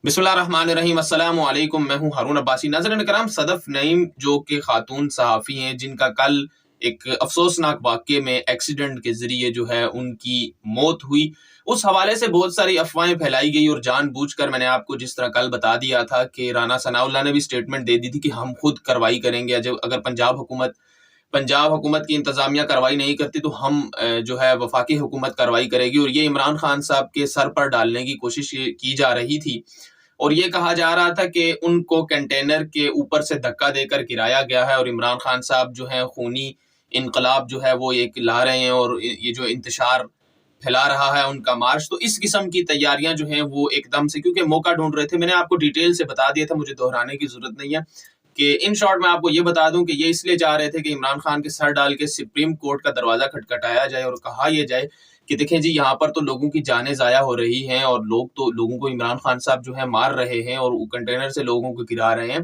बिस्मिल्लाहिर्रहमानिर्रहीम अस्सलाम वालेकुम। मैं हूं हारून अब्बासी। नाज़रीन करम, सदफ नईम जो कि खातून सहाफ़ी हैं जिनका कल एक अफसोसनाक वाक़ये में एक्सीडेंट के ज़रिए जो है उनकी मौत हुई, उस हवाले से बहुत सारी अफवाहें फैलाई गई और जानबूझकर मैंने आपको जिस तरह कल बता दिया था कि राना सनाउल्लाह ने भी स्टेटमेंट दे दी थी कि हम खुद कार्रवाई करेंगे, जब अगर पंजाब हुकूमत की इंतज़ामिया कार्रवाई नहीं करती तो हम जो है वफाकी हुकूमत कार्रवाई करेगी, और ये इमरान खान साहब के सर पर डालने की कोशिश की जा रही थी। और ये कहा जा रहा था कि उनको कंटेनर के ऊपर से धक्का देकर गिराया गया है और इमरान खान साहब जो है खूनी इनकलाब जो है वो एक ला रहे हैं और ये जो इंतशार फैला रहा है उनका मार्च। तो इस किस्म की तैयारियां जो हैं वो एकदम से, क्योंकि मौका ढूंढ रहे थे, मैंने आपको डिटेल से बता दिया था, मुझे दोहराने की जरूरत नहीं है कि इन शॉर्ट मैं आपको ये बता दूं कि ये इसलिए चाह रहे थे कि इमरान खान के सर डाल के सुप्रीम कोर्ट का दरवाजा खटखटाया जाए और कहा यह जाए कि देखें जी, यहाँ पर तो लोगों की जानें ज़ाया हो रही हैं और लोगों को इमरान खान साहब जो है मार रहे हैं और कंटेनर से लोगों को गिरा रहे हैं।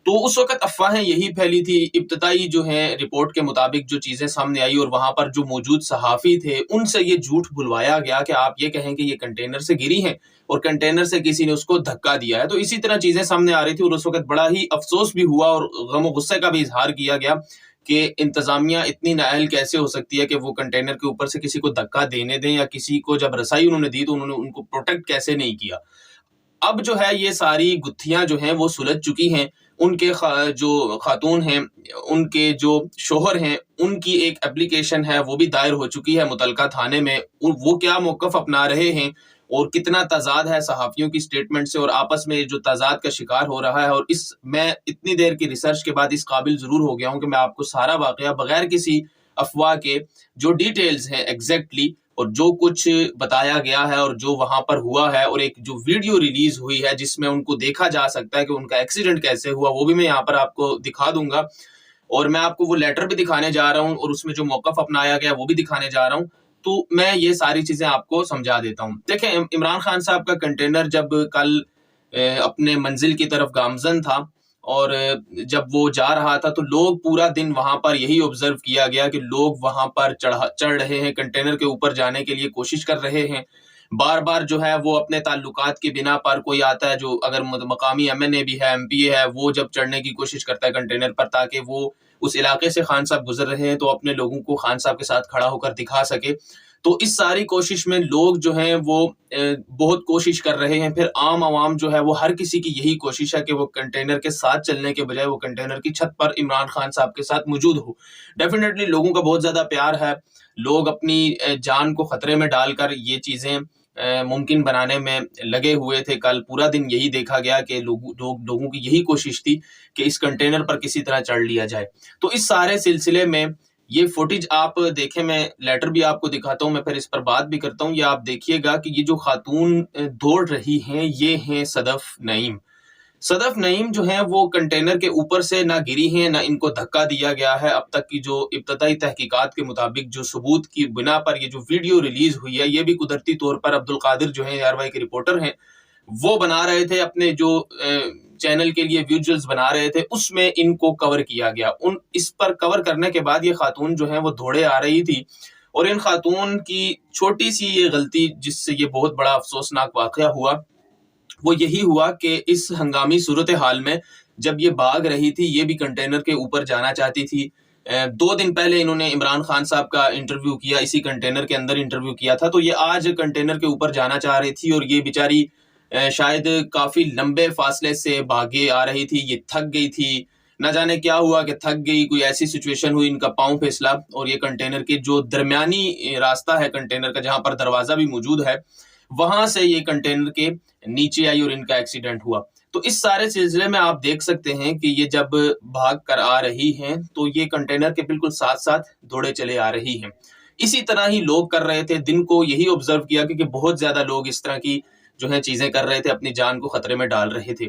तो उस वक्त अफवाहें यही फैली थी। इब्तदाई जो है रिपोर्ट के मुताबिक जो चीज़ें सामने आई और वहाँ पर जो मौजूद सहाफ़ी थे उनसे ये झूठ बुलवाया गया कि आप ये कहें कि ये कंटेनर से गिरी हैं और कंटेनर से किसी ने उसको धक्का दिया है। तो इसी तरह चीज़ें सामने आ रही थी और उस वक्त बड़ा ही अफसोस भी हुआ और गम गुस्से का भी इजहार किया गया कि इंतज़ामिया इतनी नाअहल कैसे हो सकती है कि वो कंटेनर के ऊपर से किसी को धक्का देने दें, या किसी को जब रसाई उन्होंने दी तो उन्होंने उनको प्रोटेक्ट कैसे नहीं किया। अब जो है ये सारी गुत्थियां जो हैं वो सुलझ चुकी हैं। उनके जो खातून हैं, उनके जो शोहर हैं, उनकी एक एप्लीकेशन है वो भी दायर हो चुकी है मुतलका थाने में। वो क्या मौक़िफ़ अपना रहे हैं और कितना तज़ाद है सहाफ़ियों की स्टेटमेंट से और आपस में जो तज़ाद का शिकार हो रहा है। और इस मैं इतनी देर की रिसर्च के बाद इस काबिल ज़रूर हो गया हूँ कि मैं आपको सारा वाक़या बगैर किसी अफवाह के जो डिटेल्स हैं एग्जैक्टली और जो कुछ बताया गया है और जो वहां पर हुआ है, और एक जो वीडियो रिलीज हुई है जिसमें उनको देखा जा सकता है कि उनका एक्सीडेंट कैसे हुआ, वो भी मैं यहाँ पर आपको दिखा दूंगा। और मैं आपको वो लेटर भी दिखाने जा रहा हूँ और उसमें जो मौक़िफ़ अपनाया गया वो भी दिखाने जा रहा हूँ। तो मैं ये सारी चीजें आपको समझा देता हूँ। देखें, इमरान खान साहब का कंटेनर जब कल अपने मंजिल की तरफ गामजन था और जब वो जा रहा था तो लोग पूरा दिन वहां पर यही ऑब्जर्व किया गया कि लोग वहां पर चढ़ रहे हैं, कंटेनर के ऊपर जाने के लिए कोशिश कर रहे हैं। बार बार जो है वो अपने ताल्लुकात की बिना पर कोई आता है जो अगर मकामी एमएनए भी है, एमपीए है, वो जब चढ़ने की कोशिश करता है कंटेनर पर ताकि वो उस इलाके से खान साहब गुजर रहे हैं तो अपने लोगों को खान साहब के साथ खड़ा होकर दिखा सके। तो इस सारी कोशिश में लोग जो हैं वो बहुत कोशिश कर रहे हैं। फिर आम आवाम जो है वो हर किसी की यही कोशिश है कि वो कंटेनर के साथ चलने के बजाय वो कंटेनर की छत पर इमरान खान साहब के साथ मौजूद हो। डेफिनेटली लोगों का बहुत ज्यादा प्यार है, लोग अपनी जान को खतरे में डालकर ये चीजें मुमकिन बनाने में लगे हुए थे। कल पूरा दिन यही देखा गया कि लोगों की यही कोशिश थी कि इस कंटेनर पर किसी तरह चढ़ लिया जाए। तो इस सारे सिलसिले में ये फुटेज आप देखें, मैं लेटर भी आपको दिखाता हूँ, मैं फिर इस पर बात भी करता हूँ। ये आप देखिएगा कि ये जो खातून दौड़ रही हैं ये हैं सदफ नईम। सदफ नईम जो है वो कंटेनर के ऊपर से ना गिरी हैं ना इनको धक्का दिया गया है। अब तक की जो इब्तदाई तहकीकात के मुताबिक जो सबूत की बिना पर ये जो वीडियो रिलीज हुई है, ये भी कुदरती तौर पर अब्दुल कादिर जो है आरवाई के रिपोर्टर हैं, वो बना रहे थे अपने जो चैनल के लिए विजुअल्स बना रहे थे, उसमें इनको कवर किया गया। इस पर कवर करने के बाद ये खातून जो है वो दौड़े आ रही थी और इन खातून की छोटी सी ये गलती जिससे ये बहुत बड़ा अफसोसनाक वाकया हुआ वो यही हुआ कि इस हंगामी सूरत हाल में जब ये भाग रही थी, ये भी कंटेनर के ऊपर जाना चाहती थी। 2 दिन पहले इन्होंने इमरान खान साहब का इंटरव्यू किया, इसी कंटेनर के अंदर इंटरव्यू किया था। तो ये आज कंटेनर के ऊपर जाना चाह रही थी और ये बेचारी शायद काफी लंबे फासले से भागे आ रही थी। ये थक गई थी, न जाने क्या हुआ कि थक गई, कोई ऐसी सिचुएशन हुई, इनका पाँव फिसला और ये कंटेनर के जो दरमियानी रास्ता है कंटेनर का जहां पर दरवाजा भी मौजूद है, वहां से ये कंटेनर के नीचे आई और इनका एक्सीडेंट हुआ। तो इस सारे सिलसिले में आप देख सकते हैं कि ये जब भाग कर आ रही हैं तो ये कंटेनर के बिल्कुल साथ साथ दौड़े चले आ रही हैं। इसी तरह ही लोग कर रहे थे, दिन को यही ऑब्जर्व किया कि बहुत ज्यादा लोग इस तरह की जो है चीजें कर रहे थे, अपनी जान को खतरे में डाल रहे थे।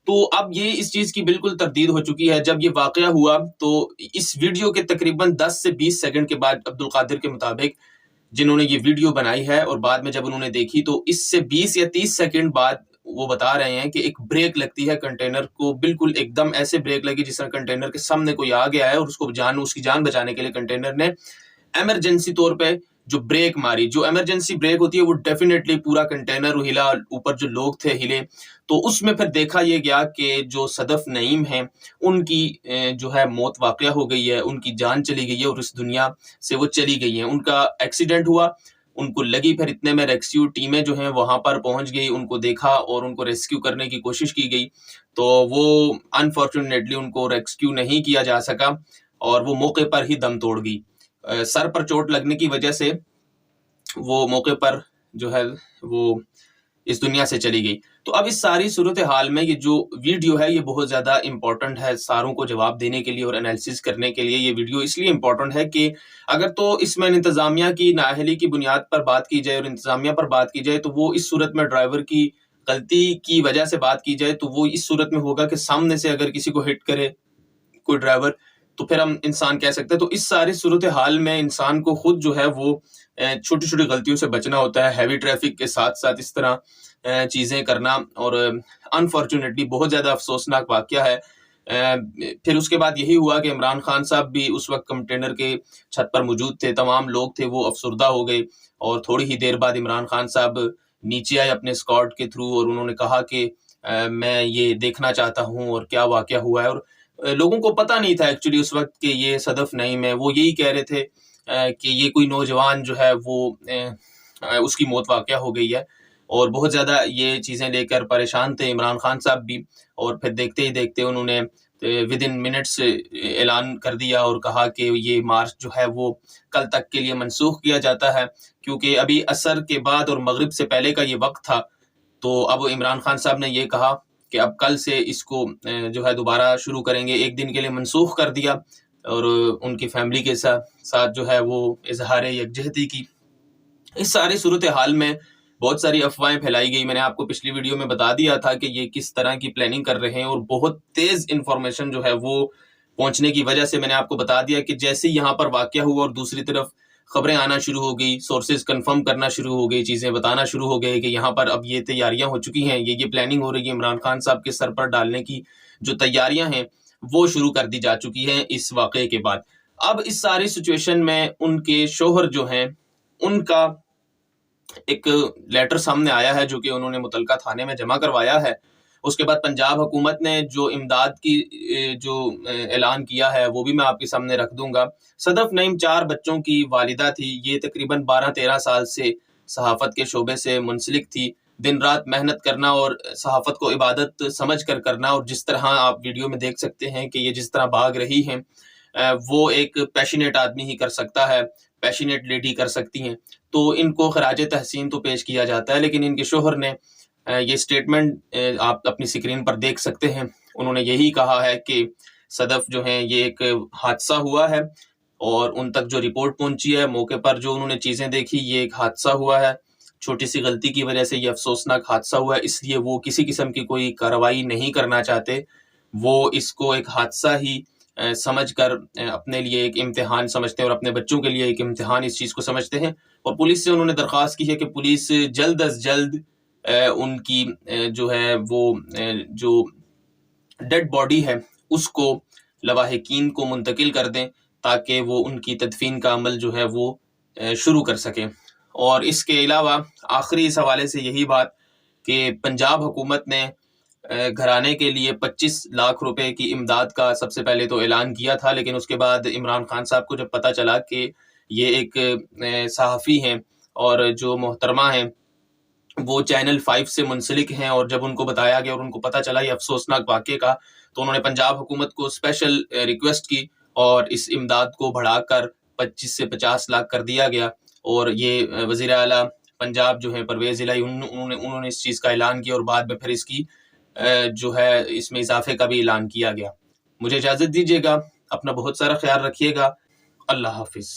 तो अब ये इस चीज की बिल्कुल तरदीद हो चुकी है। जब ये वाकया हुआ तो इस वीडियो के तकरीबन 10 से 20 सेकंड के बाद अब्दुल कादिर के मुताबिक जिन्होंने ये वीडियो बनाई है और बाद में जब उन्होंने देखी तो इससे 20 या 30 सेकंड बाद वो बता रहे हैं कि एक ब्रेक लगती है कंटेनर को, बिल्कुल एकदम ऐसे ब्रेक लगी जिस तरह कंटेनर के सामने कोई आ गया है और उसकी जान बचाने के लिए कंटेनर ने इमरजेंसी तौर पे جو بریک ماری, جو ایمرجنسی بریک ہوتی ہے وہ ڈیفینیٹلی پورا کنٹینر ہلا, اوپر جو لوگ تھے ہلے. تو اس میں پھر دیکھا یہ گیا کہ جو صدف نعیم ہیں ان کی جو ہے موت واقعہ ہو گئی ہے, ان کی جان چلی گئی ہے اور اس دنیا سے وہ چلی گئی ہیں. ان کا ایکسیڈنٹ ہوا, ان کو لگی, پھر اتنے میں ریسکیو ٹیمیں جو ہیں وہاں پر پہنچ گئی, ان کو دیکھا اور ان کو ریسکیو کرنے کی کوشش کی گئی. تو وہ انفارچونیٹلی ان کو ریسکیو نہیں کیا جا سکا اور وہ موقع پر ہی دم توڑ گئی. سر پر چوٹ لگنے کی وجہ سے وہ موقع پر جو ہے وہ اس دنیا سے چلی گئی. تو اب اس ساری صورتحال میں یہ جو ویڈیو ہے یہ بہت زیادہ امپورٹنٹ ہے ساروں کو جواب دینے کے لیے اور انالیسس کرنے کے لیے. یہ ویڈیو اس لیے امپورٹنٹ ہے کہ اگر تو اس میں انتظامیہ کی نااہلی کی بنیاد پر بات کی جائے اور انتظامیہ پر بات کی جائے تو وہ اس صورت میں ڈرائیور کی غلطی کی وجہ سے بات کی جائے تو وہ اس صورت میں ہوگا کہ سامنے سے اگر کسی کو ہٹ کرے کوئی ڈرائیور تو پھر ہم انسان کہہ سکتے ہیں. تو اس ساری صورتحال میں انسان کو خود جو ہے وہ چھوٹی چھوٹی غلطیوں سے بچنا ہوتا ہے. ہیوی ٹریفک کے ساتھ ساتھ اس طرح چیزیں کرنا اور انفارچونیٹلی بہت زیادہ افسوسناک واقعہ ہے. پھر اس کے بعد یہی ہوا کہ عمران خان صاحب بھی اس وقت کنٹینر کے چھت پر موجود تھے, تمام لوگ تھے وہ افسردہ ہو گئے اور تھوڑی ہی دیر بعد عمران خان صاحب نیچے آئے اپنے اسکارٹ کے تھرو اور انہوں نے کہا کہ میں یہ دیکھنا چاہتا ہوں اور کیا واقعہ ہوا ہے. اور لوگوں کو پتہ نہیں تھا ایکچولی اس وقت کہ یہ صدف نعیم ہے. وہ یہی کہہ رہے تھے کہ یہ کوئی نوجوان جو ہے وہ اس کی موت واقعہ ہو گئی ہے اور بہت زیادہ یہ چیزیں لے کر پریشان تھے عمران خان صاحب بھی. اور پھر دیکھتے ہی دیکھتے انہوں نے ود ان منٹس اعلان کر دیا اور کہا کہ یہ مارچ جو ہے وہ کل تک کے لیے منسوخ کیا جاتا ہے کیونکہ ابھی عصر کے بعد اور مغرب سے پہلے کا یہ وقت تھا. تو اب عمران خان صاحب نے یہ کہا کہ اب کل سے اس کو جو ہے دوبارہ شروع کریں گے, ایک دن کے لیے منسوخ کر دیا اور ان کی فیملی کے ساتھ جو ہے وہ اظہار یکجہتی کی. اس ساری صورتحال میں بہت ساری افواہیں پھیلائی گئی. میں نے آپ کو پچھلی ویڈیو میں بتا دیا تھا کہ یہ کس طرح کی پلاننگ کر رہے ہیں اور بہت تیز انفارمیشن جو ہے وہ پہنچنے کی وجہ سے میں نے آپ کو بتا دیا کہ جیسے یہاں پر واقعہ ہوا اور دوسری طرف خبریں آنا شروع ہو گئی, سورسز کنفرم کرنا شروع ہو گئی, چیزیں بتانا شروع ہو گئے کہ یہاں پر اب یہ تیاریاں ہو چکی ہیں, یہ پلاننگ ہو رہی ہے, عمران خان صاحب کے سر پر ڈالنے کی جو تیاریاں ہیں وہ شروع کر دی جا چکی ہیں اس واقعے کے بعد. اب اس ساری سچویشن میں ان کے شوہر جو ہیں ان کا ایک لیٹر سامنے آیا ہے جو کہ انہوں نے متعلقہ تھانے میں جمع کروایا ہے. اس کے بعد پنجاب حکومت نے جو امداد کی جو اعلان کیا ہے وہ بھی میں آپ کے سامنے رکھ دوں گا. صدف نعیم 4 بچوں کی والدہ تھی. یہ تقریباً 12-13 سال سے صحافت کے شعبے سے منسلک تھی. دن رات محنت کرنا اور صحافت کو عبادت سمجھ کر کرنا, اور جس طرح آپ ویڈیو میں دیکھ سکتے ہیں کہ یہ جس طرح بھاگ رہی ہیں وہ ایک پیشنیٹ آدمی ہی کر سکتا ہے, پیشنیٹ لیڈی کر سکتی ہیں. تو ان کو خراج تحسین تو پیش کیا جاتا ہے. لیکن ان کے شوہر نے یہ سٹیٹمنٹ آپ اپنی سکرین پر دیکھ سکتے ہیں, انہوں نے یہی کہا ہے کہ صدف جو ہیں یہ ایک حادثہ ہوا ہے اور ان تک جو رپورٹ پہنچی ہے موقع پر جو انہوں نے چیزیں دیکھی یہ ایک حادثہ ہوا ہے, چھوٹی سی غلطی کی وجہ سے یہ افسوسناک حادثہ ہوا ہے, اس لیے وہ کسی قسم کی کوئی کارروائی نہیں کرنا چاہتے. وہ اس کو ایک حادثہ ہی سمجھ کر اپنے لیے ایک امتحان سمجھتے ہیں اور اپنے بچوں کے لیے ایک امتحان اس چیز کو سمجھتے ہیں. اور پولیس سے انہوں نے درخواست کی ہے کہ پولیس جلد از جلد ان کی جو ہے وہ جو ڈیڈ باڈی ہے اس کو لواحقین کو منتقل کر دیں تاکہ وہ ان کی تدفین کا عمل جو ہے وہ شروع کر سکیں. اور اس کے علاوہ آخری اس حوالے سے یہی بات کہ پنجاب حکومت نے گھرانے کے لیے 25 لاکھ روپے کی امداد کا سب سے پہلے تو اعلان کیا تھا, لیکن اس کے بعد عمران خان صاحب کو جب پتہ چلا کہ یہ ایک صحافی ہیں اور جو محترمہ ہیں وہ چینل 5 سے منسلک ہیں, اور جب ان کو بتایا گیا اور ان کو پتہ چلا یہ افسوسناک واقعے کا تو انہوں نے پنجاب حکومت کو اسپیشل ریکویسٹ کی اور اس امداد کو بڑھا کر 25 سے 50 لاکھ کر دیا گیا. اور یہ وزیر اعلیٰ پنجاب جو ہیں پرویز الہی انہوں نے اس چیز کا اعلان کیا اور بعد میں پھر اس کی جو ہے اس میں اضافے کا بھی اعلان کیا گیا. مجھے اجازت دیجیے گا, اپنا بہت سارا خیال رکھیے گا. اللہ حافظ.